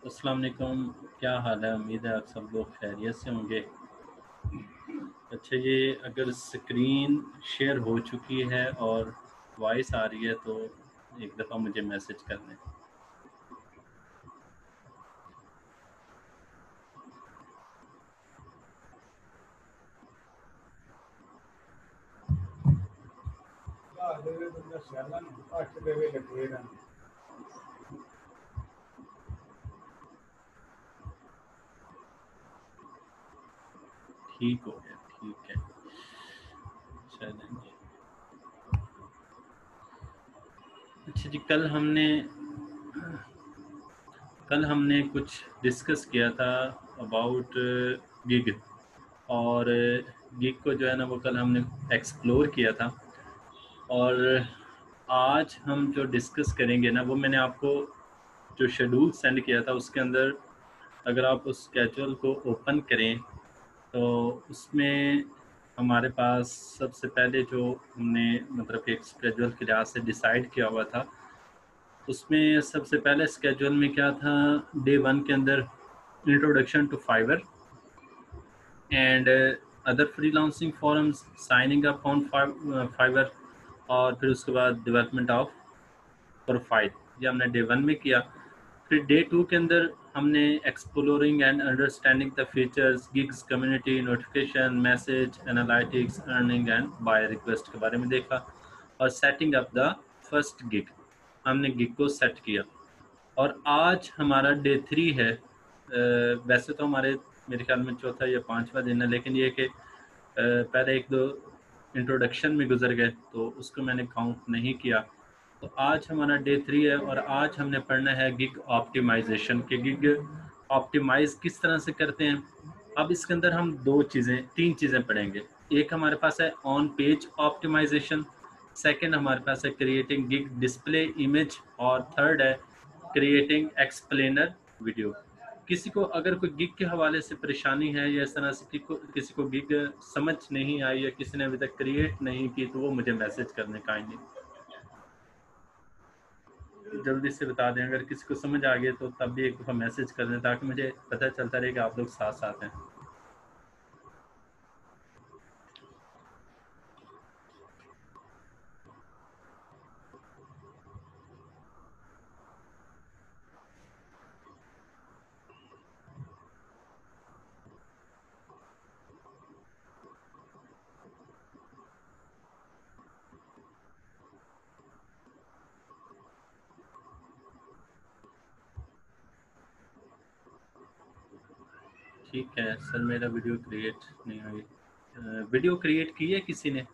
अस्सलाम वालेकुम, क्या हाल है? उम्मीद है आप सब लोग खैरियत से होंगे। अच्छा, ये अगर स्क्रीन शेयर हो चुकी है और वॉइस आ रही है तो एक दफ़ा मुझे मैसेज कर दें। ठीक हो गया, ठीक है, चलेंगे। अच्छा जी, कल हमने कुछ डिस्कस किया था अबाउट गिग, और गिग को जो है ना वो कल हमने एक्सप्लोर किया था। और आज हम जो डिस्कस करेंगे ना वो मैंने आपको जो शेड्यूल सेंड किया था उसके अंदर अगर आप उस स्केड्यूल को ओपन करें तो उसमें हमारे पास सबसे पहले जो हमने मतलब एक स्केड्यूल के लिहाज से डिसाइड किया हुआ था, उसमें सबसे पहले स्केड्यूल में क्या था, डे 1 के अंदर introduction to Fiverr and other freelancing forums, signing up on Fiverr, और फिर उसके बाद डेवलपमेंट ऑफ प्रोफाइल, ये हमने डे 1 में किया। फिर डे 2 के अंदर हमने exploring and understanding the features, gigs, community, notification, message, analytics, earning and buy request के बारे में देखा। और setting up the first gig, हमने गिग को सेट किया। और आज हमारा डे 3 है। वैसे तो हमारे मेरे ख्याल में चौथा या पांचवा दिन है, लेकिन ये कि पहले एक दो इंट्रोडक्शन में गुजर गए तो उसको मैंने काउंट नहीं किया। तो आज हमारा डे 3 है और आज हमने पढ़ना है गिग ऑप्टिमाइजेशन के। गिग ऑप्टिमाइज किस तरह से करते हैं। अब इसके अंदर हम तीन चीज़ें पढ़ेंगे। एक हमारे पास है ऑन पेज ऑप्टिमाइजेशन, सेकंड हमारे पास है क्रिएटिंग गिग डिस्प्ले इमेज, और थर्ड है क्रिएटिंग एक्सप्लेनर वीडियो। किसी को अगर कोई गिग के हवाले से परेशानी है या इस तरह से किसी को गिग समझ नहीं आई या किसी ने अभी तक क्रिएट नहीं की तो वो मुझे मैसेज करने काइंडली जल्दी से बता दें। अगर किसी को समझ आ गया तो तब भी एक दफ़ा मैसेज कर दें ताकि मुझे पता चलता रहे कि आप लोग साथ साथ हैं। ठीक है सर, मेरा वीडियो क्रिएट नहीं हुई। वीडियो क्रिएट की है किसी ने?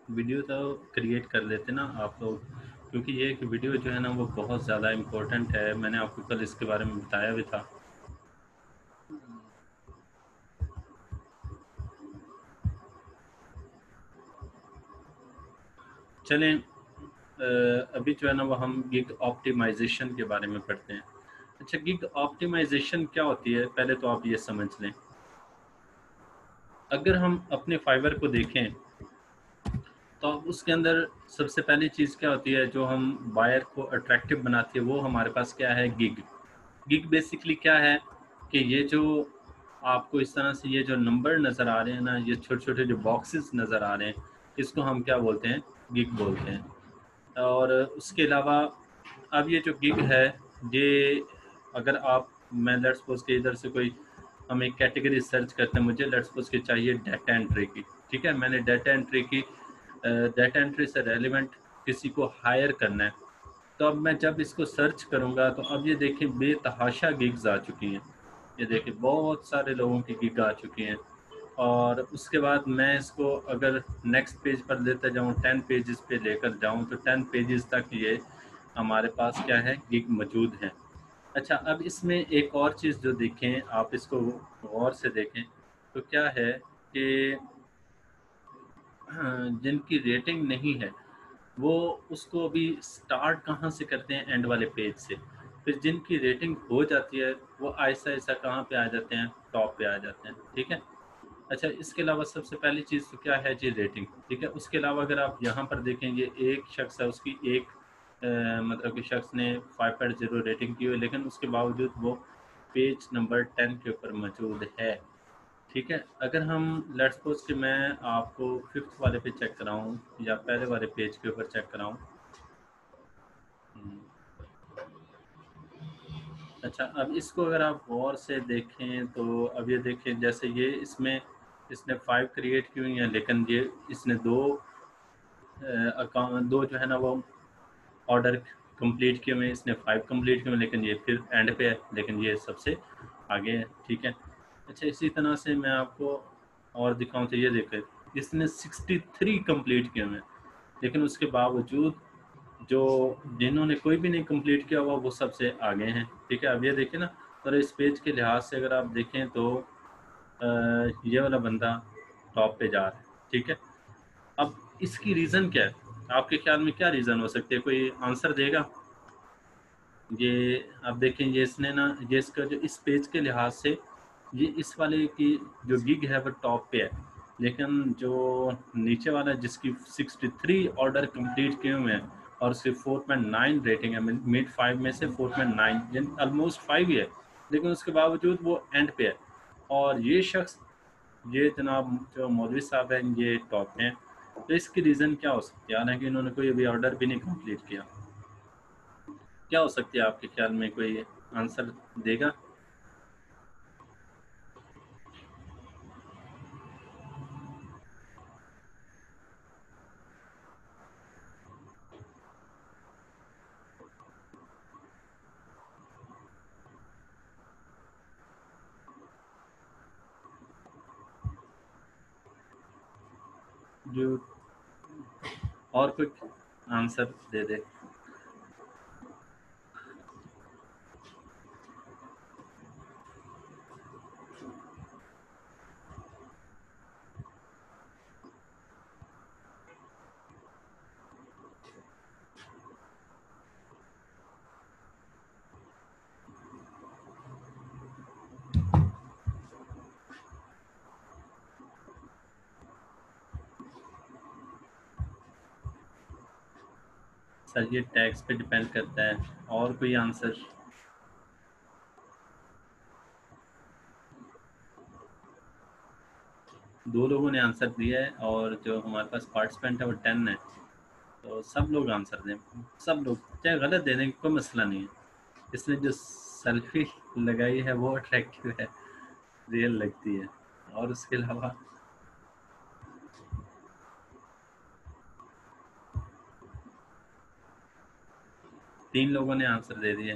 वीडियो तो क्रिएट कर लेते ना आप लोग, क्योंकि ये एक वीडियो जो है ना वो बहुत ज़्यादा इम्पोर्टेंट है। मैंने आपको कल इसके बारे में बताया भी था। चलें, अभी जो है ना वो हम गिग ऑप्टिमाइजेशन के बारे में पढ़ते हैं। अच्छा, गिग ऑप्टिमाइजेशन क्या होती है पहले तो आप ये समझ लें। अगर हम अपने फाइवर को देखें तो उसके अंदर सबसे पहली चीज़ क्या होती है जो हम बायर को अट्रैक्टिव बनाती है, वो हमारे पास क्या है, गिग। गिग बेसिकली क्या है कि ये जो आपको इस तरह से ये जो नंबर नज़र आ रहे हैं ना, ये छोटे छोटे जो बॉक्सेस नज़र आ रहे हैं, इसको हम क्या बोलते हैं, गिग बोलते हैं। और उसके अलावा अब ये जो गिग है, ये अगर आप, मैं लेट्स सपोज के इधर से कोई हम एक कैटेगरी सर्च करते हैं, मुझे लेट्स सपोज के चाहिए डाटा एंट्री की, ठीक है, मैंने डाटा एंट्री की, डाटा एंट्री से रेलिवेंट किसी को हायर करना है तो अब मैं जब इसको सर्च करूँगा तो अब ये देखिए बेतहाशा गिग्स आ चुकी हैं। ये देखिए बहुत सारे लोगों की गिग आ चुकी हैं। और उसके बाद मैं इसको अगर नेक्स्ट पेज पर लेते जाऊँ, 10 पेजेस पे लेकर जाऊँ, तो 10 पेजेस तक ये हमारे पास क्या है, गिग मौजूद हैं। अच्छा, अब इसमें एक और चीज़ जो देखें, आप इसको गौर से देखें तो क्या है कि जिनकी रेटिंग नहीं है वो उसको अभी स्टार्ट कहाँ से करते हैं, एंड वाले पेज से। फिर जिनकी रेटिंग हो जाती है वो आहिस्ता आहिस्ता कहाँ पे आ जाते हैं, टॉप पे आ जाते हैं। ठीक है। अच्छा, इसके अलावा सबसे पहली चीज़ तो क्या है जी, रेटिंग। ठीक है। उसके अलावा अगर आप यहाँ पर देखें, ये एक शख्स है, उसकी एक मतलब कि शख्स ने 5.0 रेटिंग की हुई, लेकिन उसके बावजूद वो पेज नंबर 10 के ऊपर मौजूद है। ठीक है। अगर हम लेट्स सपोज कि मैं आपको 5th वाले पे चेक कराऊँ या पहले वाले पेज के ऊपर चेक कराऊँ। अच्छा, अब इसको अगर आप गौर से देखें तो अब ये देखें, जैसे ये इसमें इसने 5 क्रिएट की हुई हैं, लेकिन ये इसने दो जो है ना वो ऑर्डर कंप्लीट किए हुए हैं। इसने 5 कंप्लीट किए हुए हैं, लेकिन ये फिर एंड पे है, लेकिन ये सबसे आगे है। ठीक है। अच्छा, इसी तरह से मैं आपको और दिखाऊं तो ये देखें, इसने 63 कंप्लीट किए हुए हैं, लेकिन उसके बावजूद जो जिन्होंने कोई भी नहीं कंप्लीट किया हुआ वो सबसे आगे हैं। ठीक है। अब ये देखिए ना, और इस पेज के लिहाज से अगर आप देखें तो ये वाला बंदा टॉप पे जा रहा है। ठीक है। अब इसकी रीज़न क्या है, आपके ख्याल में क्या रीज़न हो सकती है, कोई आंसर देगा? ये आप देखें, ये इसने ना, ये इसका जो इस पेज के लिहाज से ये इस वाले की जो गिग है वो टॉप पे है, लेकिन जो नीचे वाला जिसकी 63 ऑर्डर कंप्लीट किए हुए हैं और सिर्फ 4.9 रेटिंग है, मिड 5 में से 4.9, ऑलमोस्ट 5 ही है, लेकिन उसके बावजूद वो एंड पे है। और ये शख्स, ये जनाब जो मौलवी साहब हैं, ये टॉप पे हैं। तो इसकी रीज़न क्या हो सकती है, हालांकि इन्होंने कोई अभी ऑर्डर भी नहीं कंप्लीट किया? क्या हो सकती है आपके ख्याल में, कोई आंसर देगा? जो और कोई आंसर दे दे। सर ये टैक्स पे डिपेंड करता है। और कोई आंसर? दो लोगों ने आंसर दिया है और जो हमारे पास पार्टिसिपेंट है वो 10 है। तो सब लोग आंसर दें, सब लोग चाहे गलत दे दें, कोई मसला नहीं है। इसने जो सेल्फी लगाई है वो अट्रैक्टिव है, रियल लगती है। और उसके अलावा 3 लोगों ने आंसर दे दिए,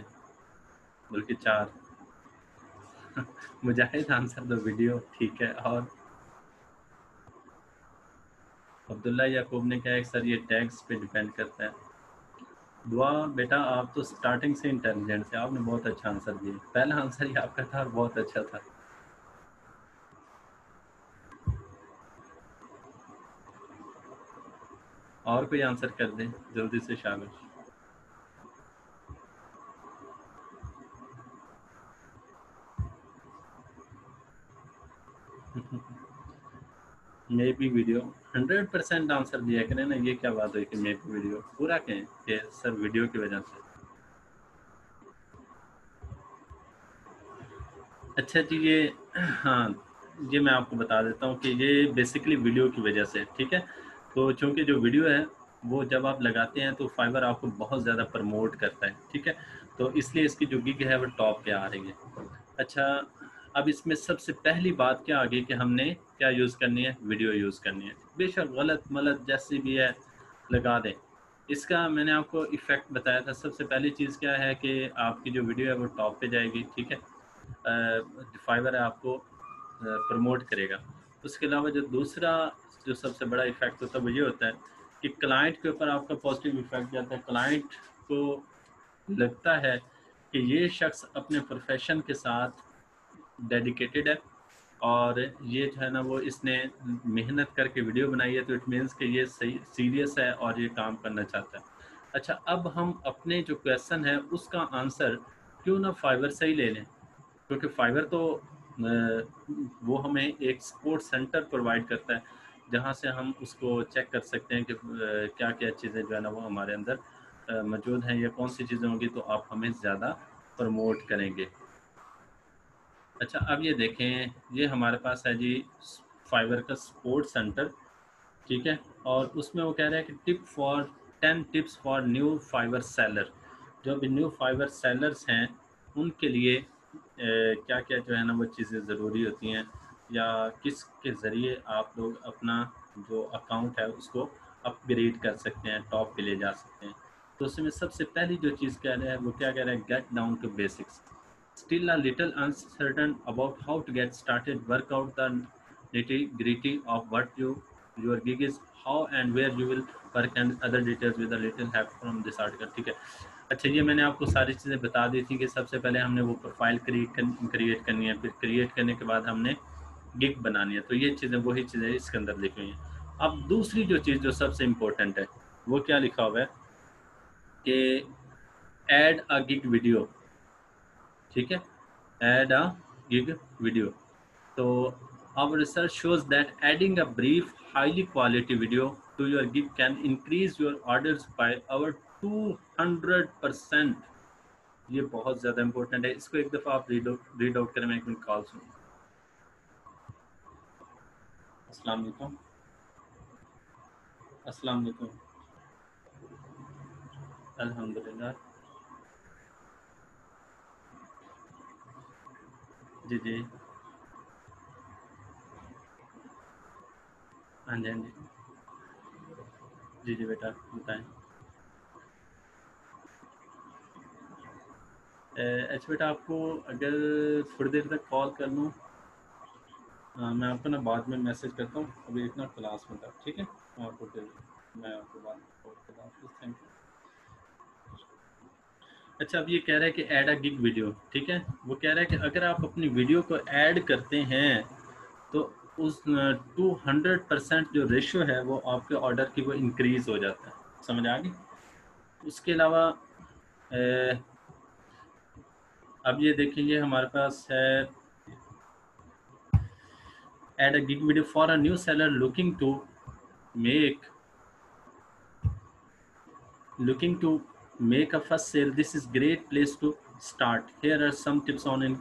बल्कि 4। मुजाहिद आंसर दो, वीडियो ठीक है। और अब्दुल्ला याकूब ने कहा है सर ये टैग्स पे डिपेंड करता है। दुआ बेटा, आप तो स्टार्टिंग से इंटेलिजेंट थे, आपने बहुत अच्छा आंसर दिया। पहला आंसर ही आपका था और बहुत अच्छा था। और कोई आंसर कर दें जल्दी से, शाबाश। मे बी वीडियो 100% आंसर दिया करें ना, ये क्या बात हुई कि मे बी वीडियो पूरा कहें कि सर वीडियो की वजह से। अच्छा जी, ये हाँ, ये मैं आपको बता देता हूँ कि ये बेसिकली वीडियो की वजह से। ठीक है। तो चूँकि जो वीडियो है वो जब आप लगाते हैं तो फाइवर आपको बहुत ज़्यादा प्रमोट करता है। ठीक है। तो इसलिए इसकी जो गिग है वो टॉप पे आ रही है। अच्छा, अब इसमें सबसे पहली बात क्या आ गई कि हमने क्या यूज़ करनी है, वीडियो यूज़ करनी है। बेशक गलत मलत जैसी भी है लगा दें, इसका मैंने आपको इफ़ेक्ट बताया था। सबसे पहली चीज़ क्या है कि आपकी जो वीडियो है वो टॉप पे जाएगी, ठीक है। फाइवर आपको प्रमोट करेगा। उसके अलावा जो दूसरा जो सबसे बड़ा इफ़ेक्ट होता है वो ये होता है कि क्लाइंट के ऊपर आपका पॉजिटिव इफ़ेक्ट जाता है। क्लाइंट को लगता है कि ये शख्स अपने प्रोफेशन के साथ डेडिकेटेड है और ये जो है ना वो इसने मेहनत करके वीडियो बनाई है, तो इट मीन्स कि ये सही सीरियस है और ये काम करना चाहता है। अच्छा, अब हम अपने जो क्वेश्चन है उसका आंसर क्यों ना फाइवर से ही ले लें, क्योंकि फाइवर तो वो हमें एक सपोर्ट सेंटर प्रोवाइड करता है जहाँ से हम उसको चेक कर सकते हैं कि क्या क्या चीज़ें जो है ना वो हमारे अंदर मौजूद हैं या कौन सी चीज़ें होंगी तो आप हमें ज़्यादा प्रमोट करेंगे। अच्छा, अब ये देखें, ये हमारे पास है जी फाइवर का सपोर्ट सेंटर, ठीक है। और उसमें वो कह रहा है कि tip for 10 tips for new Fiverr seller. जो भी न्यू फाइवर सेलर्स हैं उनके लिए क्या क्या जो है ना वो चीज़ें ज़रूरी होती हैं या किस के ज़रिए आप लोग अपना जो अकाउंट है उसको अपग्रेड कर सकते हैं, टॉप पे ले जा सकते हैं। तो उसमें सबसे पहली जो चीज़ कह रहा है वो क्या कह रहा है, get down to basics. Still a little uncertain about how to get started, work out the nitty-gritty of what your gig is, how and where you will work and other details with a little help from this article। ठीक है। अच्छा, ये मैंने आपको सारी चीज़ें बता दी थी कि सबसे पहले हमने वो प्रोफाइल क्रिएट करनी है, फिर क्रिएट करने के बाद हमने गिग बनानी है। तो ये चीज़ें वही चीज़ें इसके अंदर लिखी हुई हैं। अब दूसरी जो चीज़ जो सबसे इम्पोर्टेंट है वो क्या लिखा हुआ है कि ऐड अ गिग वीडियो, ठीक है। Add a gig video. So our research shows that adding a brief, highly quality video to your gig can increase your orders by over 200%। ये बहुत ज़्यादा इंपॉर्टेंट है। इसको एक दफ़ा आप रीड आउट करें, मैं एक मिनट कॉल सुनूँ। अस्सलाम वालेकुम। अस्सलाम वालेकुम। अल्हम्दुलिल्लाह। जी जी। हाँ जी, हाँ जी। जी जी बेटा, बताएं। अच्छा बेटा, आपको अगर थोड़ी देर तक कॉल कर लूँ, मैं आपको ना बाद में मैसेज करता हूँ, अभी इतना क्लास में था, ठीक है। मैं आपको फिर मैं आपको बात करता हूँ। Thank you. अच्छा, अब ये कह रहा है कि ऐड अ गिग वीडियो, ठीक है। वो कह रहा है कि अगर आप अपनी वीडियो को ऐड करते हैं तो उस 200% जो रेशो है वो आपके ऑर्डर की वो इंक्रीज हो जाता है। समझ आ गई। उसके अलावा अब ये देखिए हमारे पास है add a gig video for a new seller make looking to make a first sale. This is great place to start. Here are some tips on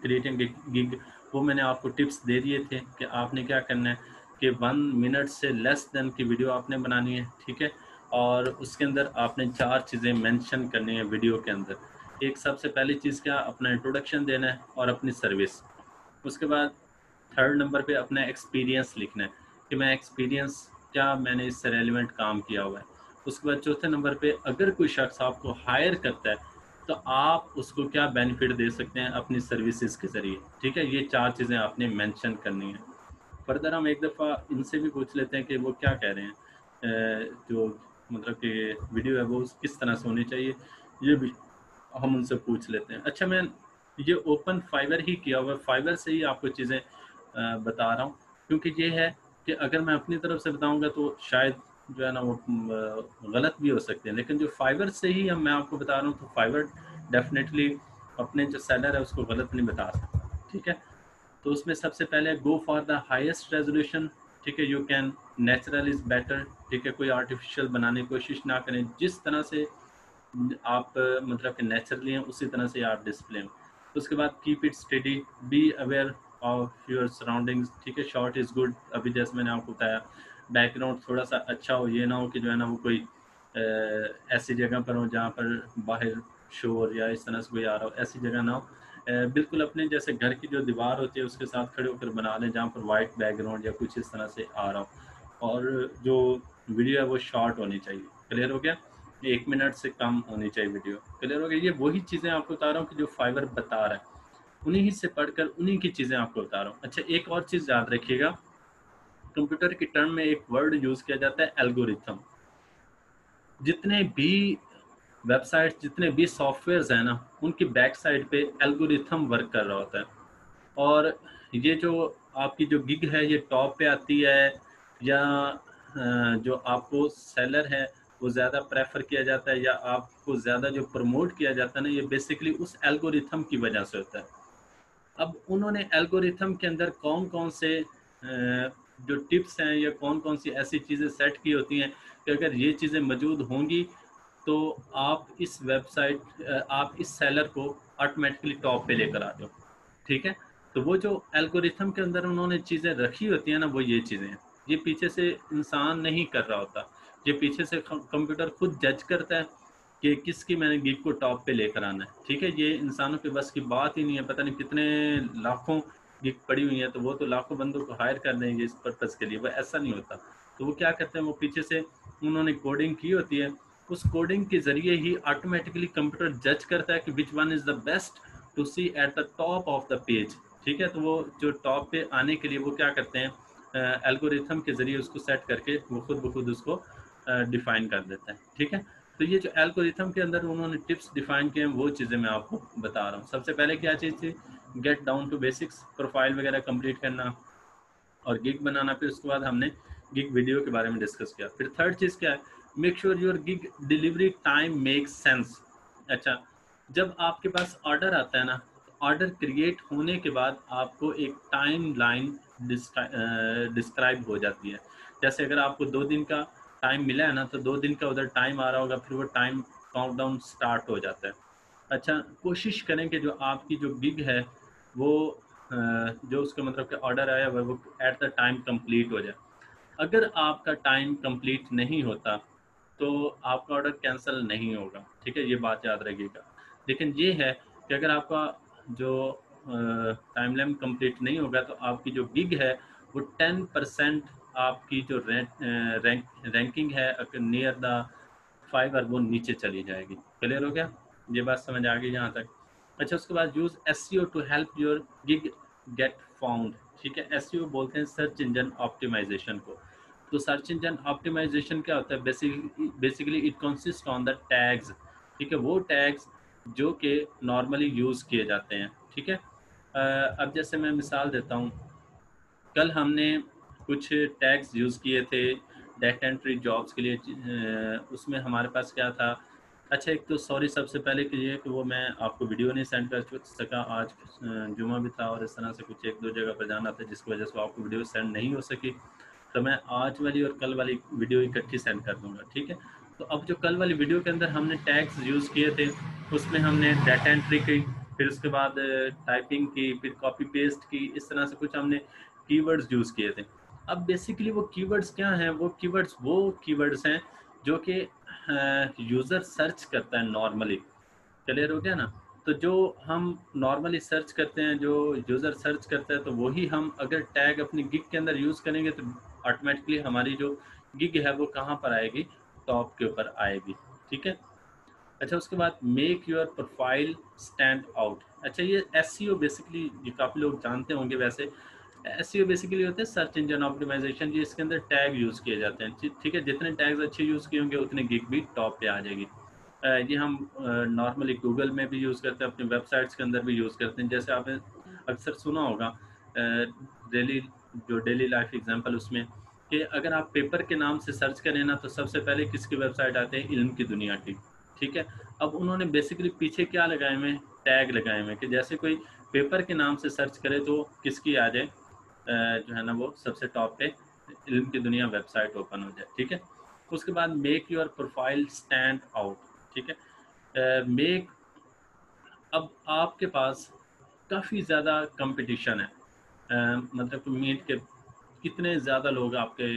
creating a gig। वो मैंने आपको टिप्स दे दिए थे कि आपने क्या करना है कि 1 मिनट से लेस देन की वीडियो आपने बनानी है, ठीक है। और उसके अंदर आपने 4 चीज़ें मेंशन करनी है वीडियो के अंदर। एक सबसे पहली चीज़ क्या, अपना इंट्रोडक्शन देना है और अपनी सर्विस। उसके बाद थर्ड नंबर पे अपना एक्सपीरियंस लिखना है कि मैं एक्सपीरियंस क्या मैंने इससे रेलिवेंट काम किया हुआ है। उसके बाद चौथे नंबर पे अगर कोई शख्स आपको हायर करता है तो आप उसको क्या बेनिफिट दे सकते हैं अपनी सर्विसेज के ज़रिए, ठीक है। ये 4 चीज़ें आपने मेंशन करनी है। फर्दर हम एक दफ़ा इनसे भी पूछ लेते हैं कि वो क्या कह रहे हैं, जो मतलब कि वीडियो है वो किस तरह से होनी चाहिए, ये भी हम उनसे पूछ लेते हैं। अच्छा, मैं ये ओपन फाइवर ही किया हुआ है, फाइवर से ही आपको चीज़ें बता रहा हूँ, क्योंकि ये है कि अगर मैं अपनी तरफ से बताऊँगा तो शायद जो है ना वो गलत भी हो सकते हैं, लेकिन जो फाइवर से ही हम मैं आपको बता रहा हूँ तो फाइवर डेफिनेटली अपने जो सेलर है उसको गलत नहीं बता सकता, ठीक है। तो उसमें सबसे पहले go for the highest resolution, ठीक है। You can natural is better, ठीक है। कोई आर्टिफिशियल बनाने की कोशिश ना करें, जिस तरह से आप मतलब कि नेचुरली हैं उसी तरह से आप डिस्प्ले में। उसके बाद keep it study, be aware of your surroundings, ठीक है। शॉर्ट इज़ गुड, अभी जैसे मैंने आपको बताया बैकग्राउंड थोड़ा सा अच्छा हो, ये ना हो कि जो है ना वो कोई ऐसी जगह पर हो जहाँ पर बाहर शोर या इस तरह से कोई आ रहा हो, ऐसी जगह ना हो। बिल्कुल अपने जैसे घर की जो दीवार होती है उसके साथ खड़े होकर बना लें जहाँ पर वाइट बैकग्राउंड या कुछ इस तरह से आ रहा हो। और जो वीडियो है वो शॉर्ट होनी चाहिए, क्लियर हो गया? 1 मिनट से कम होनी चाहिए वीडियो, क्लियर हो गया? ये वही चीज़ें आपको बता रहा हूँ कि जो फाइवर बता रहा है, उन्हीं ही से पढ़कर उन्हीं की चीज़ें आपको बता रहा हूँ। अच्छा, एक और चीज़ याद रखिएगा, कंप्यूटर की टर्म में एक वर्ड यूज़ किया जाता है एल्गोरिथम। जितने भी वेबसाइट्स, जितने भी सॉफ्टवेयर्स हैं ना, उनकी बैक साइड पे एल्गोरिथम वर्क कर रहा होता है। और ये जो आपकी जो गिग है ये टॉप पे आती है या जो आपको सेलर है वो ज़्यादा प्रेफर किया जाता है या आपको ज़्यादा जो प्रमोट किया जाता है ना, ये बेसिकली उस एल्गोरिथम की वजह से होता है। अब उन्होंने एल्गोरिथम के अंदर कौन-कौन से जो टिप्स हैं या कौन-कौन सी ऐसी चीज़ें सेट की होती हैं कि अगर ये चीज़ें मौजूद होंगी तो आप इस वेबसाइट आप इस सेलर को ऑटोमेटिकली टॉप पे लेकर आते हो, ठीक है? तो वो जो एल्गोरिथम के अंदर उन्होंने चीज़ें रखी होती हैं ना, वो ये चीज़ें हैं। ये पीछे से इंसान नहीं कर रहा होता, ये पीछे से कंप्यूटर खुद जज करता है कि किसकी मैंने गिग को टॉप पे लेकर आना है, ठीक है? ये इंसानों के बस की बात ही नहीं है, पता नहीं कितने लाखों गिग पड़ी हुई हैं, तो वो तो लाखों बंदों को हायर कर देंगे इस पर्पज़ के लिए, वो ऐसा नहीं होता। तो वो क्या करते हैं, वो पीछे से उन्होंने कोडिंग की होती है, उस कोडिंग के ज़रिए ही ऑटोमेटिकली कंप्यूटर जज करता है कि which one is the best to see at the top of the page, ठीक है? तो वो जो टॉप पे आने के लिए वो क्या करते हैं, एल्गोरिथम के ज़रिए उसको सेट करके वो खुद ब खुद उसको डिफ़ाइन कर देता है, ठीक है? तो ये जो एल्गोरिथम के अंदर उन्होंने टिप्स डिफ़ाइन किए हैं, वो चीज़ें मैं आपको बता रहा हूँ। सबसे पहले क्या चीज़ थी, get down to basics, profile वगैरह कंप्लीट करना और गिग बनाना। फिर उसके बाद हमने गिग वीडियो के बारे में डिस्कस किया। फिर थर्ड चीज़ क्या है, make sure your gig delivery time makes sense. अच्छा, जब आपके पास ऑर्डर आता है ना, ऑर्डर क्रिएट होने के बाद आपको एक टाइम लाइन डिस्क्राइब हो जाती है। जैसे अगर आपको 2 दिन का टाइम मिला है ना, तो 2 दिन का उधर टाइम आ रहा होगा, फिर वो टाइम काउंटडाउन स्टार्ट हो जाता है। अच्छा, कोशिश करें कि जो आपकी जो गिग है वो जो उसका मतलब कि ऑर्डर आया हुआ है वो एट द टाइम कंप्लीट हो जाए। अगर आपका टाइम कंप्लीट नहीं होता तो आपका ऑर्डर कैंसिल नहीं होगा, ठीक है? ये बात याद रखिएगा। लेकिन ये है कि अगर आपका जो टाइम लाइन कंप्लीट नहीं होगा तो आपकी जो गिग है वो 10% आपकी जो रैंकिंग है नियर द फाइवर वो नीचे चली जाएगी। क्लियर हो गया? ये बात समझ आ गई यहाँ तक? अच्छा, उसके बाद use SEO to help your gig get found, ठीक है? एसईओ बोलते हैं सर्च इंजन ऑप्टिमाइजेशन को। तो सर्च इंजन ऑप्टिमाइजेशन क्या होता है? Basically it consist on the tags, ठीक है? वो टैग्स जो कि नॉर्मली यूज़ किए जाते हैं, ठीक है? अब जैसे मैं मिसाल देता हूँ, कल हमने कुछ टैग्स यूज़ किए थे डाटा एंट्री जॉब्स के लिए, उसमें हमारे पास क्या था। अच्छा, एक तो सॉरी सबसे पहले कि ये कि वो मैं आपको वीडियो नहीं सेंड कर सका आज, जुमा भी था और इस तरह से कुछ 1-2 जगह पर जाना था जिसकी वजह से आपको वीडियो सेंड नहीं हो सकी। तो मैं आज वाली और कल वाली वीडियो इकट्ठी सेंड कर दूँगा, ठीक है? तो अब जो कल वाली वीडियो के अंदर हमने टैग्स यूज़ किए थे, उसमें हमने डाटा एंट्री की, फिर उसके बाद टाइपिंग की, फिर कॉपी पेस्ट की, इस तरह से कुछ हमने कीवर्ड्स यूज़ किए थे। अब बेसिकली वो कीवर्ड्स क्या हैं? वो कीवर्ड्स हैं जो कि यूज़र सर्च करता है नॉर्मली। क्लियर हो गया ना? तो जो हम नॉर्मली सर्च करते हैं, जो यूज़र सर्च करता है, तो वही हम अगर टैग अपनी गिग के अंदर यूज़ करेंगे तो ऑटोमेटिकली हमारी जो गिग है वो कहाँ पर आएगी? टॉप के ऊपर आएगी, ठीक है? अच्छा, उसके बाद make your profile stand out. अच्छा, ये एसईओ बेसिकली ये काफ़ी लोग जानते होंगे वैसे। एसईओ बेसिकली होता है सर्च इंजन ऑप्टिमाइजेशन, ये इसके अंदर टैग यूज़ किए जाते हैं, ठीक है? जितने टैग्स अच्छे यूज़ किए होंगे उतने गिग भी टॉप पे आ जाएगी। ये हम नॉर्मली गूगल में भी यूज़ करते हैं, अपनी वेबसाइट्स के अंदर भी यूज़ करते हैं। जैसे आपने अक्सर सुना होगा डेली जो डेली लाइफ एग्जांपल उसमें, कि अगर आप पेपर के नाम से सर्च करें ना तो सबसे पहले किसकी वेबसाइट आते हैं? इल्म की दुनिया की, ठीक है? अब उन्होंने बेसिकली पीछे क्या लगाए हुए हैं? टैग लगाए हुए हैं कि जैसे कोई पेपर के नाम से सर्च करे तो किसकी आ जाए, जो है ना वो सबसे टॉप पे इल्म की दुनिया वेबसाइट ओपन हो जाए, ठीक है? उसके बाद make your profile stand out, ठीक है? मेक अब आपके पास काफ़ी ज़्यादा कंपटीशन है, मतलब कि मीट के कितने ज़्यादा लोग आपके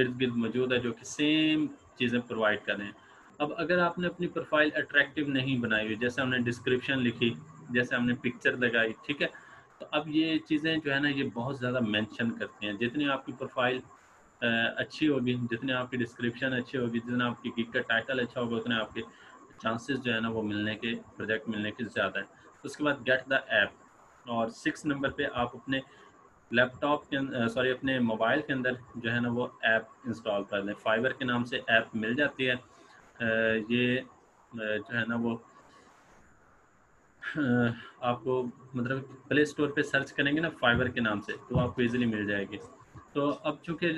इर्द गिर्द मौजूद है जो कि सेम चीज़ें प्रोवाइड कर रहे हैं। अब अगर आपने अपनी प्रोफाइल अट्रैक्टिव नहीं बनाई हुई, जैसे हमने डिस्क्रिप्शन लिखी, जैसे हमने पिक्चर लगाई, ठीक है? तो अब ये चीज़ें जो है ना ये बहुत ज़्यादा मेंशन करती हैं। जितनी आपकी प्रोफाइल अच्छी होगी, जितनी आपकी डिस्क्रिप्शन अच्छी होगी, जितना आपकी गिग का टाइटल अच्छा होगा, उतने आपके चांसेस जो है ना वो मिलने के, प्रोजेक्ट मिलने के ज़्यादा है। उसके बाद गेट द ऐप, और 6 नंबर पे आप अपने लैपटॉप के सॉरी अपने मोबाइल के अंदर जो है ना वो ऐप इंस्टॉल कर लें। फाइवर के नाम से ऐप मिल जाती है। ये जो है ना वो आपको मतलब प्ले स्टोर पे सर्च करेंगे ना फाइवर के नाम से, तो आपको इजीली मिल जाएगी। तो अब चूंकि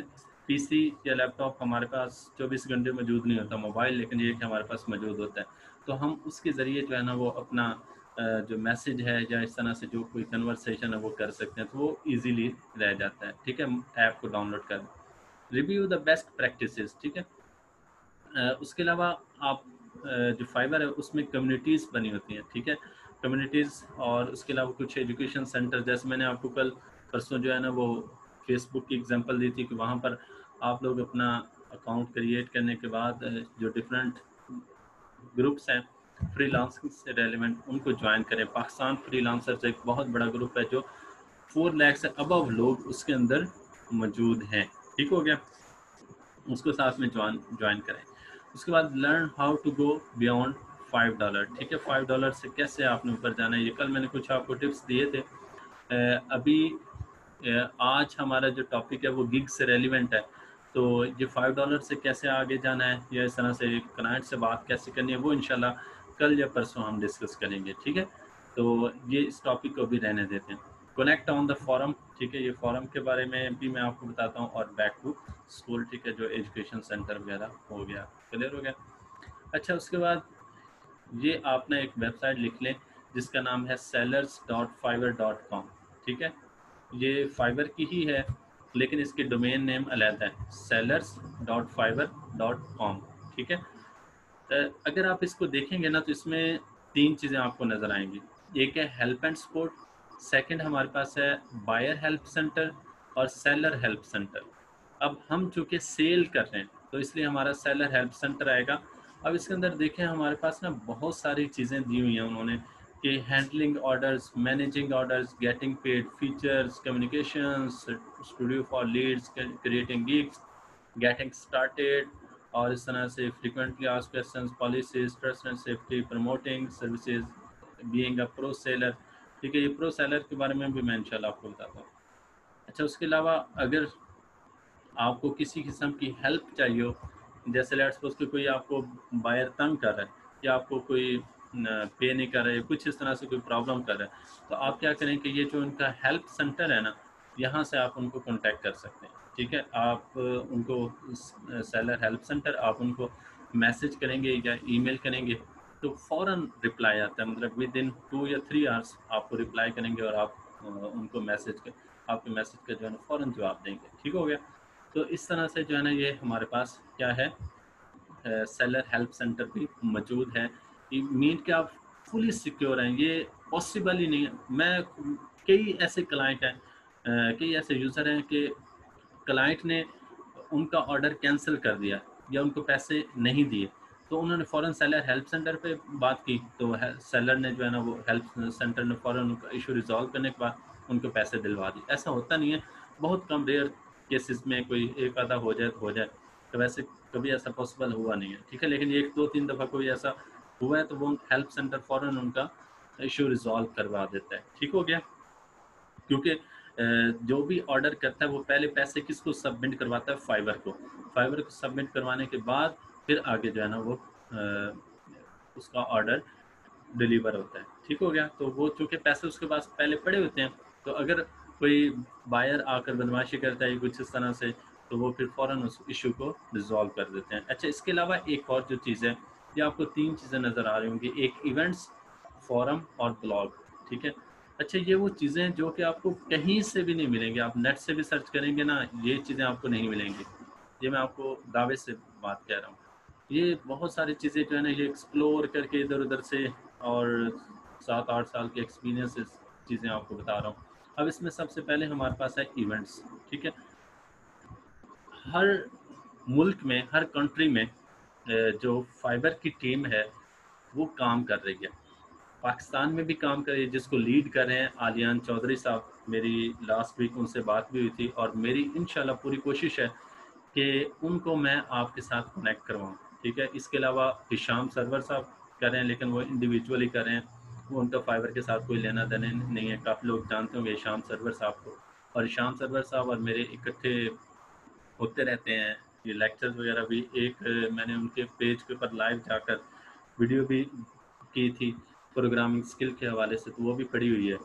पीसी या लैपटॉप हमारे पास 24 घंटे मौजूद नहीं होता, मोबाइल लेकिन ये कि हमारे पास मौजूद होता है, तो हम उसके ज़रिए जो है ना वो अपना जो मैसेज है या इस तरह से जो कोई कन्वर्सेशन है वो कर सकते हैं, तो वो इजीली रह जाता है। ठीक है, ऐप को डाउनलोड कर, रिव्यू द बेस्ट प्रैक्टिसेस। ठीक है, उसके अलावा आप जो फाइबर है उसमें कम्युनिटीज़ बनी होती हैं। ठीक है, कम्युनिटीज़, और उसके अलावा कुछ एजुकेशन सेंटर, जैसे मैंने आपको कल परसों जो है ना वो फेसबुक की एग्जांपल दी थी कि वहाँ पर आप लोग अपना अकाउंट क्रिएट करने के बाद जो डिफरेंट ग्रुप्स हैं फ्रीलांसिंग से रेलिवेंट, उनको ज्वाइन करें। पाकिस्तान फ्रीलांसर्स एक बहुत बड़ा ग्रुप है जो 4 लाख से अबव लोग उसके अंदर मौजूद हैं। ठीक हो गया, उसको साथ में ज्वाइन करें। उसके बाद learn how to go beyond $5। ठीक है, $5 से कैसे आपने ऊपर जाना है, ये कल मैंने कुछ आपको टिप्स दिए थे। अभी आज हमारा जो टॉपिक है वो गिग से रेलिवेंट है, तो ये $5 से कैसे आगे जाना है या इस तरह से क्लाइंट से बात कैसे करनी है, वो इंशाल्लाह कल या परसों हम डिस्कस करेंगे। ठीक है, तो ये इस टॉपिक को भी रहने देते हैं। Connect on the forum. ठीक है, ये फॉरम के बारे में भी मैं आपको बताता हूँ, और बैक टू स्कूल। ठीक है, जो एजुकेशन सेंटर वगैरह हो गया, क्लियर हो गया। अच्छा, उसके बाद ये आप ना एक वेबसाइट लिख लें जिसका नाम है sellers.fiverr.com। ठीक है, ये फाइबर की ही है लेकिन इसके डोमेन नेम अलग है, sellers.fiverr.com। ठीक है, अगर आप इसको देखेंगे ना तो इसमें 3 चीज़ें आपको नज़र आएंगी। एक है हेल्प एंड सपोर्ट, सेकंड हमारे पास है बायर हेल्प सेंटर, और सेलर हेल्प सेंटर। अब हम चूँकि सेल कर रहे हैं तो इसलिए हमारा सेलर हेल्प सेंटर आएगा। अब इसके अंदर देखें हमारे पास ना बहुत सारी चीज़ें दी हुई हैं उन्होंने, कि handling orders, managing orders, getting paid, features, communications, studio for leads, creating gigs, getting started, और इस तरह से frequently asked questions, policies, trust and safety, promoting services, being a pro seller. ठीक है, ये प्रो सेलर के बारे में भी मैं इंशाल्लाह आपको बताता हूँ। अच्छा, उसके अलावा अगर आपको किसी किस्म की हेल्प चाहिए हो, जैसे लेट्स सपोज कि कोई आपको बायर तंग कर रहा है या आपको कोई पे नहीं कर रहा है, कुछ इस तरह से कोई प्रॉब्लम कर रहा है, तो आप क्या करें कि ये जो उनका हेल्प सेंटर है ना, यहाँ से आप उनको कांटेक्ट कर सकते हैं। ठीक है, आप उनको सेलर हेल्प सेंटर आप उनको मैसेज करेंगे या ईमेल करेंगे तो फ़ौरन रिप्लाई आता है, मतलब विद इन 2 या 3 आवर्स आपको रिप्लाई करेंगे, और आप उनको आपके मैसेज का जो है ना फ़ौरन जवाब देंगे। ठीक हो गया, तो इस तरह से जो है ना ये हमारे पास क्या है, सेलर हेल्प सेंटर भी मौजूद है। ये मीन कि आप फुली सिक्योर हैं, ये पॉसिबल ही नहीं है। मैं कई ऐसे क्लाइंट हैं, कई ऐसे यूज़र हैं कि क्लाइंट ने उनका ऑर्डर कैंसिल कर दिया या उनको पैसे नहीं दिए, तो उन्होंने फ़ौरन सेलर हेल्प सेंटर पे बात की, तो सेलर ने जो है ना वो हेल्प सेंटर ने फ़ौरन उनका इशू रिजॉल्व करने के बाद उनको पैसे दिलवा दिए। ऐसा होता नहीं है, बहुत कम रेयर केसेस में कोई एक आधा हो जाए तो हो जाए, तो वैसे कभी ऐसा पॉसिबल हुआ नहीं है। ठीक है, लेकिन 1-2-3 दफ़ा कोई ऐसा हुआ है तो वो हेल्प सेंटर फ़ौरन उनका इशू रिजॉल्व करवा देता है। ठीक हो गया, क्योंकि जो भी ऑर्डर करता है वो पहले पैसे किसको सबमिट करवाता है, फाइवर को। फाइवर को सबमिट करवाने के बाद फिर आगे जो है ना वो उसका ऑर्डर डिलीवर होता है। ठीक हो गया, तो वो चूँकि पैसे उसके पास पहले पड़े होते हैं, तो अगर कोई बायर आकर बदमाशी करता है कुछ इस तरह से, तो वो फिर फ़ौरन उस इश्यू को रिज़ॉल्व कर देते हैं। अच्छा, इसके अलावा एक और जो चीज़ है, ये आपको 3 चीज़ें नज़र आ रही होंगी, एक इवेंट्स, फोरम और ब्लॉग। ठीक है, अच्छा, ये वो चीज़ें हैं जो कि आपको कहीं से भी नहीं मिलेंगी, आप नेट से भी सर्च करेंगे ना, ये चीज़ें आपको नहीं मिलेंगी। ये मैं आपको दावे से बात कह रहा हूँ। ये बहुत सारी चीज़ें जो है ना ये एक्सप्लोर करके इधर-उधर से, और 7-8 साल के एक्सपीरियंस से चीज़ें आपको बता रहा हूँ। अब इसमें सबसे पहले हमारे पास है इवेंट्स। ठीक है, हर मुल्क में, हर कंट्री में जो फाइबर की टीम है वो काम कर रही है। पाकिस्तान में भी काम कर रही है, जिसको लीड कर रहे हैं आलियान चौधरी साहब। मेरी लास्ट वीक उनसे बात भी हुई थी, और मेरी इंशाल्लाह पूरी कोशिश है कि उनको मैं आपके साथ कनेक्ट करवाऊँ, ठीक है। इसके अलावा हिशाम सरवर साहब कर रहे हैं, लेकिन वो इंडिविजुअली कर रहे हैं, वो उनका फाइबर के साथ कोई लेना देना नहीं है। काफ़ी लोग जानते होंगे हिशाम सरवर साहब को, और हिशाम सरवर साहब और मेरे इकट्ठे होते रहते हैं ये लेक्चर्स वगैरह भी। एक मैंने उनके पेज के ऊपर लाइव जाकर वीडियो भी की थी प्रोग्रामिंग स्किल के हवाले से, तो वो भी पड़ी हुई है।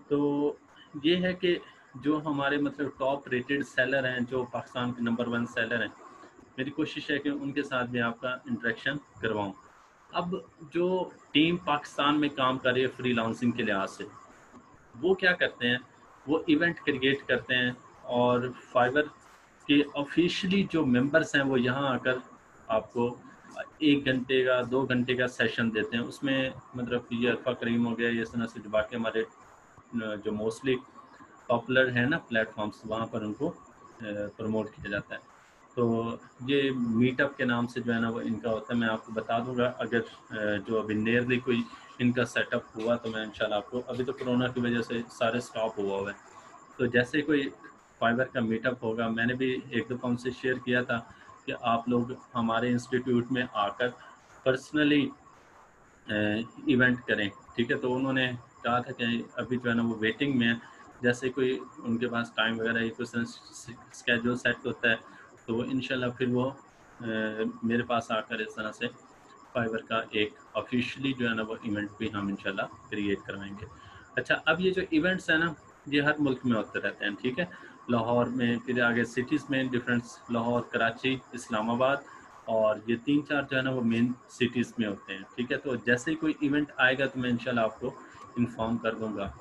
तो ये है कि जो हमारे मतलब टॉप रेटेड सेलर हैं, जो पाकिस्तान के नंबर 1 सेलर हैं, मेरी कोशिश है कि उनके साथ भी आपका इंटरेक्शन करवाऊँ। अब जो टीम पाकिस्तान में काम कर रही है फ्रीलांसिंग के लिहाज से, वो क्या करते हैं, वो इवेंट क्रिएट करते हैं, और फाइवर के ऑफिशियली जो मेंबर्स हैं वो यहाँ आकर आपको 1 घंटे का 2 घंटे का सेशन देते हैं। उसमें मतलब ये अल्फ़ा करीम हो गया, ये इस तरह से जो बाकी हमारे जो मोस्टली पॉपुलर है ना प्लेटफॉर्म्स, वहाँ पर उनको प्रमोट किया जाता है। तो ये मीटअप के नाम से जो है ना वो इनका होता है। मैं आपको बता दूंगा अगर जो अभी नियरली कोई इनका सेटअप हुआ तो मैं इंशाल्लाह आपको, अभी तो कोरोना की वजह से सारे स्टॉप हुआ है, तो जैसे कोई फाइबर का मीटअप होगा, मैंने भी एक दफ़ा उनसे शेयर किया था कि आप लोग हमारे इंस्टीट्यूट में आकर पर्सनली इवेंट करें, ठीक है। तो उन्होंने कहा था कि अभी जो है ना वो वेटिंग में है, जैसे कोई उनके पास टाइम वगैरह कुछ स्केड्यूल सेट होता है तो वो इंशाल्लाह फिर वो मेरे पास आकर इस तरह से फाइवर का एक ऑफिशियली जो है ना वो इवेंट भी हम इंशाल्लाह क्रिएट करवाएंगे। अच्छा, अब ये जो इवेंट्स हैं ना, ये हर मुल्क में होते रहते हैं, ठीक है। लाहौर में, फिर आगे सिटीज़ में डिफरेंट, लाहौर, कराची, इस्लामाबाद, और ये 3-4 जो है ना वो मेन सिटीज़ में होते हैं, ठीक है। तो जैसे ही कोई इवेंट आएगा तो मैं इंशाल्लाह आपको इन्फॉर्म कर दूंगा।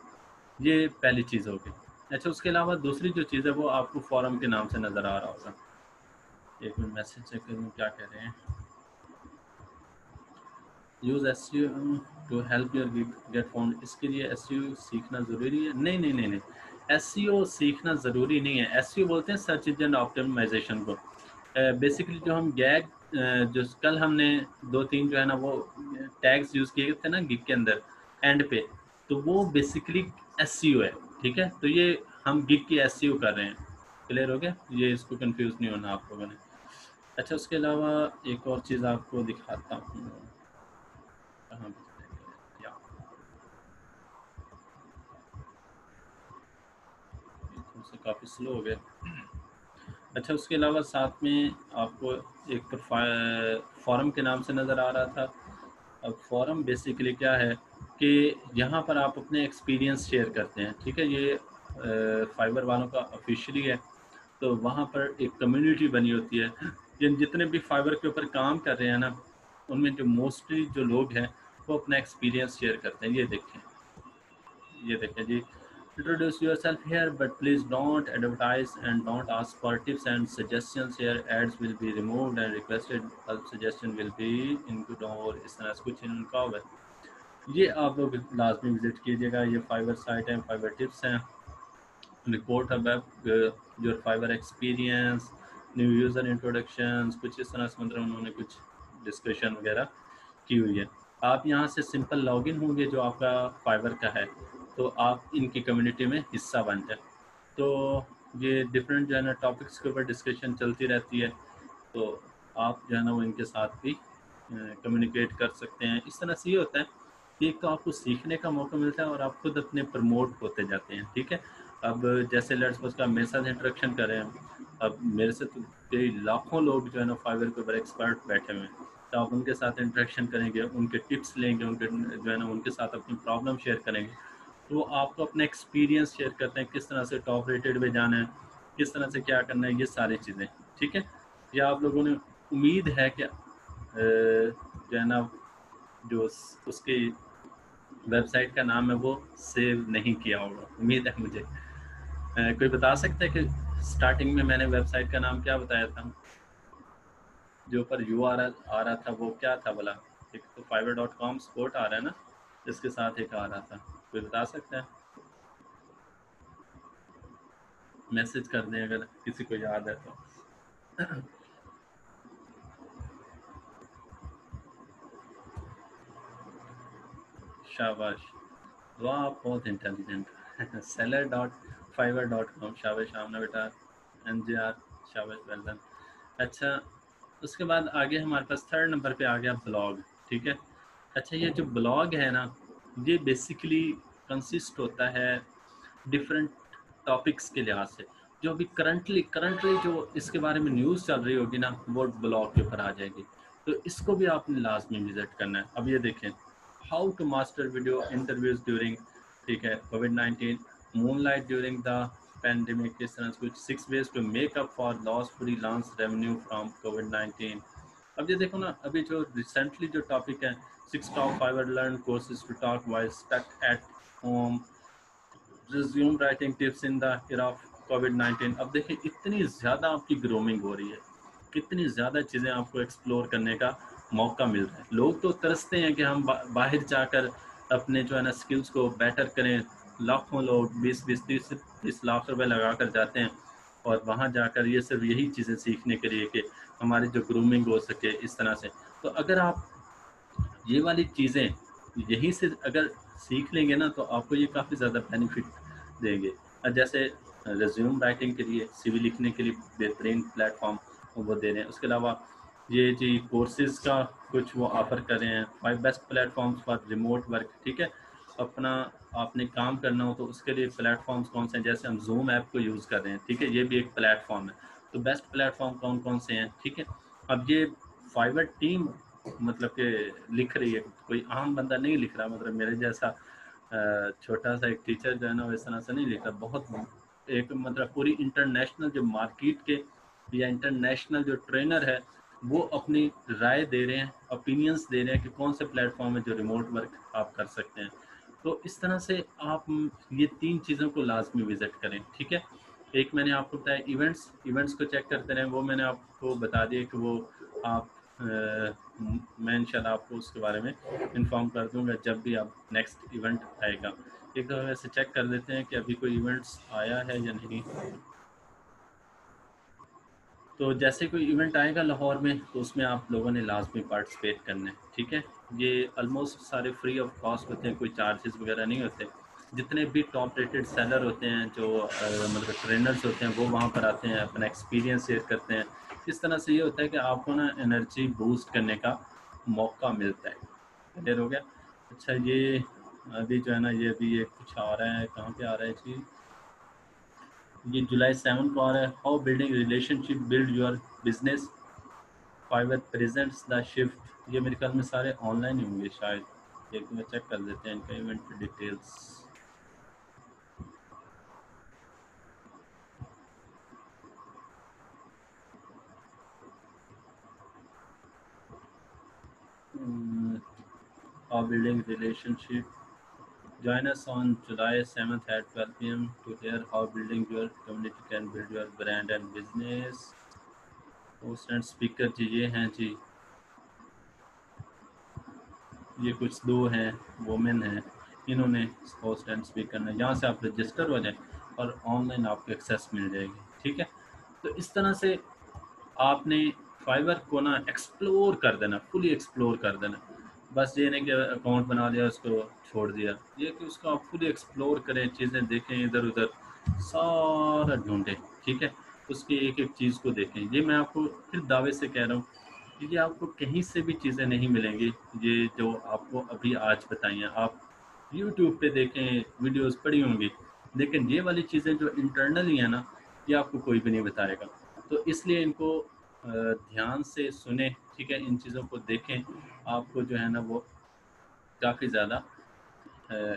ये पहली चीज़ होगी। अच्छा, उसके अलावा दूसरी जो चीज़ है वो आपको फोरम के नाम से नज़र आ रहा होगा। एक मिनट मैसेज चेक करूँ क्या कह रहे हैं। Use SEO to help your get found, इसके लिए एसईओ सीखना ज़रूरी है? नहीं नहीं नहीं नहीं, एसईओ सीखना ज़रूरी नहीं है। एसईओ बोलते हैं सर्च इंजन ऑप्टिमाइजेशन को। बेसिकली जो हम गैग, जो कल हमने 2-3 जो है ना वो टैग्स यूज़ किए थे ना गिग के अंदर एंड पे, तो वो बेसिकली एसईओ है, ठीक है। तो ये हम गिग की एसईओ कर रहे हैं। क्लियर हो गया? ये इसको कंफ्यूज नहीं होना आप लोगों ने। अच्छा, उसके अलावा एक और चीज़ आपको दिखाता हूँ। कहाँ या से काफ़ी स्लो हो गया। अच्छा, उसके अलावा साथ में आपको एक फॉरम के नाम से नज़र आ रहा था। अब फॉरम बेसिकली क्या है कि यहाँ पर आप अपने एक्सपीरियंस शेयर करते हैं, ठीक है। ये फाइबर वालों का ऑफिशियली है, तो वहाँ पर एक कम्युनिटी बनी होती है। जितने भी फाइबर के ऊपर काम कर रहे हैं ना, उनमें जो मोस्टली जो लोग हैं वो अपना एक्सपीरियंस शेयर करते हैं। ये देखें जी, introduce yourself here but please don't advertise and don't ask for tips and suggestions here, ads will be removed and requested help suggestion will be included, और इस तरह से कुछ इनका होगा। ये आप लोग लाजमी विजिट कीजिएगा। ये फाइबर साइट है, फाइबर टिप्स हैं, report about your fibre experience, new user introduction, कुछ इस तरह से मतलब उन्होंने कुछ डिस्कशन वगैरह की हुई है। आप यहाँ से सिंपल लॉगिन होंगे जो आपका फाइबर का है, तो आप इनकी कम्युनिटी में हिस्सा बन जाए। तो ये डिफरेंट जो है ना टॉपिक्स के ऊपर डिस्कशन चलती रहती है, तो आप जो है ना वो इनके साथ भी कम्युनिकेट कर सकते हैं। इस तरह से ये होता है कि एक तो आपको सीखने का मौका मिलता है और आप खुद अपने प्रमोट होते जाते हैं, ठीक है। अब जैसे लेट्स सपोज का मेरे साथ इंटरेक्शन कर रहे हैं, अब मेरे से तो कई लाखों लोग जो है ना फाइबर के ऊपर एक्सपर्ट बैठे हुए हैं, तो आप उनके साथ इंटरेक्शन करेंगे, उनके टिप्स लेंगे, उनके जो है ना उनके साथ अपनी प्रॉब्लम शेयर करेंगे, तो आपको अपना एक्सपीरियंस शेयर करते हैं किस तरह से टॉप रेटेड में जाना है, किस तरह से क्या करना है, ये सारी चीज़ें, ठीक है। ये आप लोगों ने, उम्मीद है कि जो है ना जो उसकी वेबसाइट का नाम है वो सेव नहीं किया होगा, उम्मीद है मुझे। कोई बता सकता है कि स्टार्टिंग में मैंने वेबसाइट का नाम क्या बताया था, जो ऊपर URL आ रहा था वो क्या था भला? एक तो fiverr.com स्पोर्ट आ रहा है ना, इसके साथ एक आ रहा था, कोई बता सकता है? मैसेज कर दें अगर किसी को याद है तो। शाबाश, वाह आप बहुत इंटेलिजेंट। seller.fiverr.com, शाबाश आमना बेटा, NJR, शाबाश, वेल डन। अच्छा, उसके बाद आगे हमारे पास थर्ड नंबर पे आ गया ब्लॉग, ठीक है। अच्छा, ये जो ब्लॉग है ना, ये बेसिकली कंसिस्ट होता है डिफरेंट टॉपिक्स के लिहाज से। जो अभी करंटली जो इसके बारे में न्यूज़ चल रही होगी ना, वो ब्लॉग के ऊपर आ जाएगी। तो इसको भी आपने लाजमी विजिट करना है। अब ये देखें, how to master video interviews during, ठीक है, कोविड-19, मूनलाइट ड्यूरिंग द पैंडेमिक, इस तरह से कुछ 6 ways to make up for lost freelance revenue from कोविड-19। अब ये देखो ना, अभी जो रिसेंटली जो टॉपिक है, 6 top Fiverr learn courses to talk while stuck at home, resume writing tips in the era of कोविड-19। अब देखिए, इतनी ज़्यादा आपकी ग्रूमिंग हो रही है, कितनी ज़्यादा चीज़ें आपको एक्सप्लोर करने का मौका मिल रहा है। लोग तो तरसते हैं कि हम बाहर जाकर अपने जो है ना स्किल्स को बेटर करें। लाखों लोग 20-20, 30-30 लाख रुपए लगा कर जाते हैं और वहाँ जाकर ये सिर्फ यही चीज़ें सीखने के लिए कि हमारी जो ग्रूमिंग हो सके इस तरह से। तो अगर आप ये वाली चीज़ें यहीं से अगर सीख लेंगे ना, तो आपको ये काफ़ी ज़्यादा बेनिफिट देंगे। जैसे रिज्यूम राइटिंग के लिए, सीवी लिखने के लिए बेहतरीन प्लेटफॉर्म वो दे रहे हैं। उसके अलावा ये जी कोर्सेज का कुछ वो ऑफर कर रहे हैं, 5 best platforms for remote work, ठीक है। अपना आपने काम करना हो तो उसके लिए प्लेटफॉर्म्स कौन से हैं, जैसे हम जूम ऐप को यूज़ कर रहे हैं, ठीक है, ये भी एक प्लेटफॉर्म है। तो बेस्ट प्लेटफॉर्म कौन कौन से हैं, ठीक है। अब ये फाइवर टीम मतलब कि लिख रही है, कोई आम बंदा नहीं लिख रहा, मतलब मेरे जैसा छोटा सा एक टीचर जो है ना, इस तरह से नहीं लिख रहा। बहुत एक मतलब पूरी इंटरनेशनल जो मार्केट के या इंटरनेशनल जो ट्रेनर है, वो अपनी राय दे रहे हैं, ओपिनियंस दे रहे हैं कि कौन से प्लेटफॉर्म है जो रिमोट वर्क आप कर सकते हैं। तो इस तरह से आप ये 3 चीज़ों को लाजमी विजिट करें, ठीक है। एक मैंने आपको बताया इवेंट्स को चेक करते रहें, वो मैंने आपको बता दिया कि वो आप मैं इंशाल्लाह आपको उसके बारे में इन्फॉर्म कर दूंगा जब भी आप नेक्स्ट इवेंट आएगा। एक दफ़ा वैसे चेक कर लेते हैं कि अभी कोई इवेंट्स आया है या नहीं। तो जैसे कोई इवेंट आएगा लाहौर में, तो उसमें आप लोगों ने लाजमी पार्टिसिपेट करना है, ठीक है। ये ऑलमोस्ट सारे फ्री ऑफ कॉस्ट होते हैं, कोई चार्जेस वगैरह नहीं होते। जितने भी टॉप रेटेड सेलर होते हैं, जो मतलब ट्रेनर्स होते हैं, वो वहाँ पर आते हैं, अपना एक्सपीरियंस शेयर करते हैं। इस तरह से ये होता है कि आपको ना एनर्जी बूस्ट करने का मौका मिलता है। क्लियर हो गया। अच्छा, ये अभी जो है ना, ये अभी ये कुछ आ रहा है, कहाँ पे आ रहा है जी, ये जुलाई 7 को आ रहा है। How building relationship build your business, Fiverr presents the shift. ये मेरे ख्याल में सारे ऑनलाइन ही होंगे शायद। एक मिनट चेक कर लेते हैं इनका event details. How building relationship, join us on July 7th at 12 p.m. to hear how building your community can build your brand and business। Host and speaker ji ये हैं जी, ये कुछ दो हैं, वोमेन हैं, इन्होंने होस्ट एंड स्पीकर ने, यहाँ से आप रजिस्टर हो जाएं और ऑनलाइन आपको एक्सेस मिल जाएगी, ठीक है। तो इस तरह से आपने फाइवर को ना एक्सप्लोर कर देना, फुली एक्सप्लोर कर देना। बस ये नहीं कि अकाउंट बना लिया उसको छोड़ दिया, ये कि उसको आप फुली एक्सप्लोर करें, चीज़ें देखें, इधर उधर सारा ढूंढें, ठीक है। उसकी एक एक चीज़ को देखें। ये मैं आपको फिर दावे से कह रहा हूँ, ये आपको कहीं से भी चीज़ें नहीं मिलेंगी, ये जो आपको अभी आज बताई हैं। आप यूट्यूब पे देखें, वीडियोस पड़ी होंगी, लेकिन ये वाली चीज़ें जो इंटरनली है ना, ये आपको कोई भी नहीं बताएगा। तो इसलिए इनको ध्यान से सुने, ठीक है, इन चीज़ों को देखें। आपको जो है ना वो काफ़ी ज़्यादा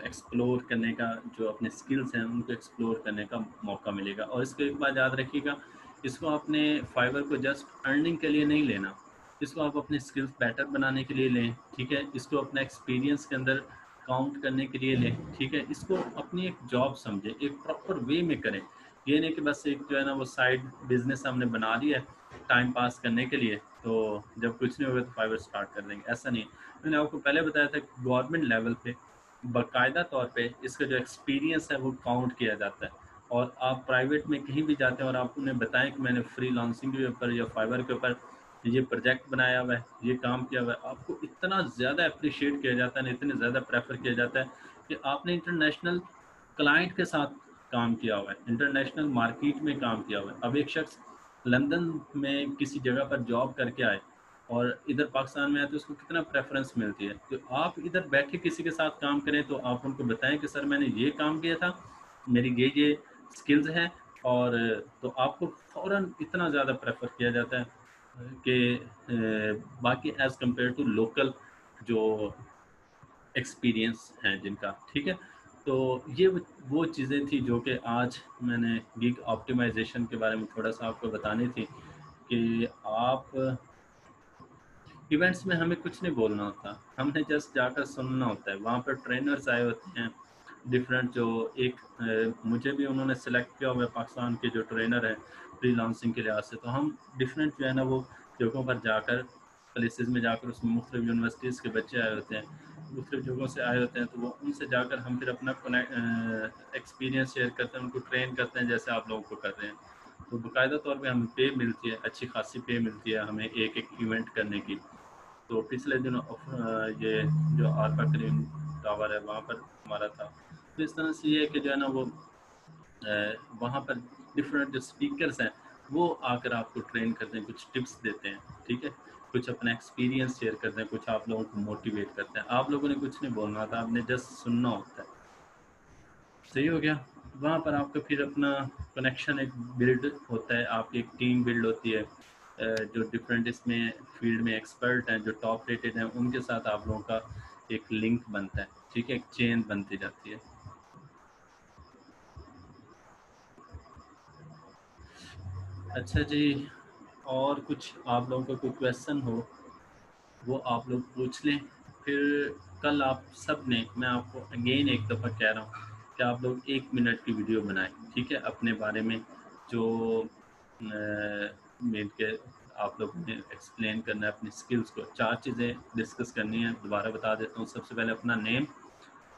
एक्सप्लोर करने का, जो अपने स्किल्स हैं उनको एक्सप्लोर करने का मौका मिलेगा। और इसको एक बात याद रखिएगा, इसको आपने फाइवर को जस्ट अर्निंग के लिए नहीं लेना, इसको आप अपने स्किल्स बेटर बनाने के लिए लें, ठीक है। इसको अपना एक्सपीरियंस के अंदर काउंट करने के लिए लें, ठीक है। इसको अपनी एक जॉब समझें, एक प्रॉपर वे में करें। ये नहीं कि बस एक जो है ना वो साइड बिजनेस हमने बना लिया है टाइम पास करने के लिए, तो जब कुछ नहीं होगा तो फाइवर स्टार्ट कर देंगे, ऐसा नहीं। मैंने आपको पहले बताया था, गवर्नमेंट लेवल पे बाकायदा तौर पे इसका जो एक्सपीरियंस है वो काउंट किया जाता है। और आप प्राइवेट में कहीं भी जाते हैं और आप उन्हें बताएं कि मैंने फ्री लांसिंग के ऊपर या फाइवर के ऊपर ये प्रोजेक्ट बनाया हुआ है, ये काम किया हुआ है, आपको इतना ज़्यादा अप्रिशिएट किया जाता है, इतने ज़्यादा प्रेफर किया जाता है कि आपने इंटरनेशनल क्लाइंट के साथ काम किया हुआ है, इंटरनेशनल मार्केट में काम किया हुआ है। अब एक शख्स लंदन में किसी जगह पर जॉब करके आए और इधर पाकिस्तान में आए तो उसको कितना प्रेफरेंस मिलती है। तो आप इधर बैठे किसी के साथ काम करें तो आप उनको बताएं कि सर मैंने ये काम किया था, मेरी ये स्किल्स हैं, और तो आपको फ़ौरन इतना ज़्यादा प्रेफर किया जाता है कि बाकी एज़ कम्पेयर टू लोकल जो एक्सपीरियंस हैं जिनका, ठीक है। तो ये वो चीज़ें थी जो कि आज मैंने गिग ऑप्टिमाइजेशन के बारे में थोड़ा सा आपको बतानी थी कि आप इवेंट्स में हमें कुछ नहीं बोलना होता, हमने जस्ट जाकर सुनना होता है। वहाँ पर ट्रेनर्स आए होते हैं डिफरेंट, जो मुझे भी उन्होंने सेलेक्ट किया हुआ है पाकिस्तान के जो ट्रेनर हैं फ्रीलांसिंग के लिहाज से। तो हम डिफरेंट जो है ना वो जगहों पर जाकर, प्लेसेस में जाकर, उसमें मुख्तलिफ यूनिवर्सिटीज़ के बच्चे आए होते हैं, मुख्तलिफ जगहों से आए होते हैं, तो वो उनसे जाकर हम फिर अपना एक्सपीरियंस शेयर करते हैं, उनको ट्रेन करते हैं जैसे आप लोगों को कर रहे हैं। तो बाकायदा तौर पे हमें पे मिलती है, अच्छी खासी पे मिलती है हमें एक एक इवेंट करने की। तो पिछले दिनों ये जो आरपा करीम टावर है वहाँ पर हमारा था। तो इस तरह से ये है कि जो है ना वो वहाँ पर डिफरेंट जो स्पीकर्स हैं वो आकर आपको ट्रेन करते हैं, कुछ टिप्स देते हैं, ठीक है, कुछ अपना एक्सपीरियंस शेयर करते हैं, कुछ आप लोगों को मोटिवेट करते हैं। आप लोगों ने कुछ नहीं बोलना था, आपने जस्ट सुनना होता है। सही हो गया। वहाँ पर आपका फिर अपना कनेक्शन एक बिल्ड होता है, आपकी एक टीम बिल्ड होती है, जो डिफरेंट इसमें फील्ड में एक्सपर्ट हैं, जो टॉप रेटेड हैं, उनके साथ आप लोगों का एक लिंक बनता है, ठीक है, एक चेन बनती जाती है। अच्छा जी, और कुछ आप लोगों का कोई क्वेश्चन हो वो आप लोग पूछ लें। फिर कल आप सब ने, मैं आपको अगेन एक दफ़ा कह रहा हूँ कि आप लोग 1 मिनट की वीडियो बनाएं, ठीक है, अपने बारे में जो मिल के आप लोग ने एक्सप्लेन करना है अपनी स्किल्स को। 4 चीज़ें डिस्कस करनी है, दोबारा बता देता हूँ। सबसे पहले अपना नेम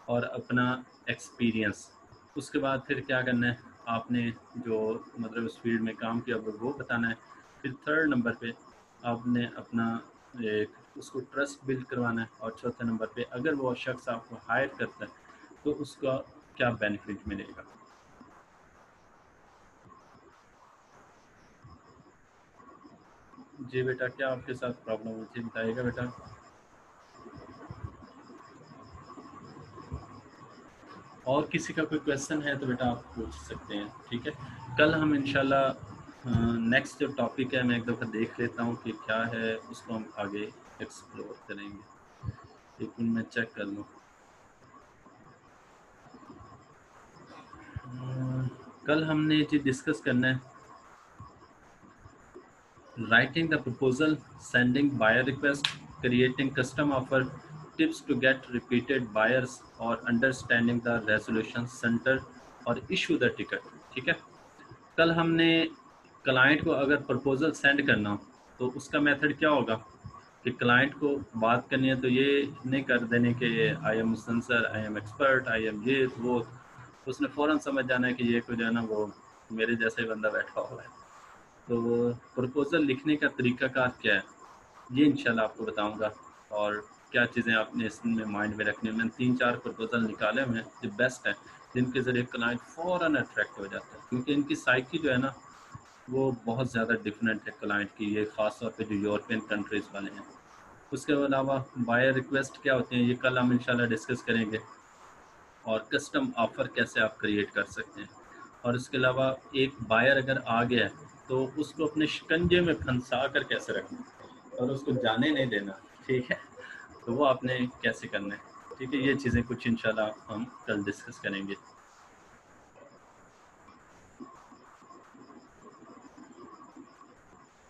और अपना एक्सपीरियंस। उसके बाद फिर क्या करना है, आपने जो मतलब उस फील्ड में काम किया वो बताना है। फिर थर्ड नंबर पे आपने अपना एक उसको ट्रस्ट बिल्ड करवाना है, और चौथे नंबर पे अगर वो शख्स आपको हायर करता है तो उसका क्या बेनिफिट मिलेगा। जी बेटा, क्या आपके साथ प्रॉब्लम हुई थी, बताइएगा बेटा। और किसी का कोई क्वेश्चन है तो बेटा आप पूछ सकते हैं, ठीक है। कल हम इंशाल्लाह नेक्स्ट जो टॉपिक है मैं एक दफ़ा देख लेता हूँ कि क्या है, उसको हम आगे एक्सप्लोर करेंगे। लेकिन मैं चेक कर लूँ। कल हमने ये चीज़ डिस्कस करना है, writing the proposal, sending buyer request, creating custom offer, tips to get repeated buyers, और अंडरस्टैंडिंग द रेजोल्यूशन सेंटर, और इशू द टिकट, ठीक है। कल हमने क्लाइंट को अगर प्रपोजल सेंड करना हो तो उसका मेथड क्या होगा कि क्लाइंट को बात करनी है तो ये नहीं कर देने के I am sensor, I am expert, I am ये वो। उसने फ़ौरन समझ जाना है कि ये को जो है ना वो मेरे जैसे बंदा बैठा हुआ है। तो प्रपोजल लिखने का तरीकाकार क्या है ये इंशाल्लाह आपको बताऊंगा, और क्या चीज़ें आपने इसमें माइंड में रखनी है। मैंने 3-4 प्रपोजल निकाले हुए हैं जो बेस्ट हैं, जिनके ज़रिए क्लाइंट फ़ौरन अट्रैक्ट हो जाता है, क्योंकि इनकी साइकी जो है ना वो बहुत ज़्यादा डिफरेंट है क्लाइंट की, ये ख़ास तौर पे जो यूरोपियन कंट्रीज़ वाले हैं। उसके अलावा बायर रिक्वेस्ट क्या होते हैं ये कल हम इंशाल्लाह डिस्कस करेंगे, और कस्टम ऑफ़र कैसे आप क्रिएट कर सकते हैं। और इसके अलावा एक बायर अगर आ गया है तो उसको अपने शिकंजे में फंसा कर कैसे रखना और उसको जाने नहीं देना, ठीक है। तो वो आपने कैसे करना है, ठीक है। ये चीज़ें कुछ इंशाल्लाह हम कल डिस्कस करेंगे।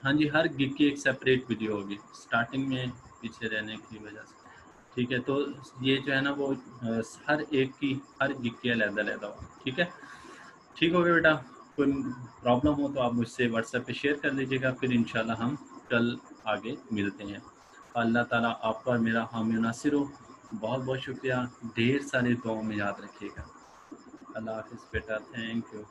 हाँ जी, हर गिग की एक सेपरेट वीडियो होगी स्टार्टिंग में पीछे रहने की वजह से, ठीक है। तो ये जो है ना वो हर एक की, हर गिग की अलग-अलग होगी, ठीक है। ठीक हो गया बेटा। कोई प्रॉब्लम हो तो आप मुझसे व्हाट्सएप पे शेयर कर लीजिएगा, फिर इंशाल्लाह हम कल आगे मिलते हैं। अल्लाह ताला आपका और मेरा हामी नासिर हो। बहुत बहुत शुक्रिया, ढेर सारी दुआओं में याद रखिएगा। अल्लाह हाफिज़ बेटा, थैंक यू।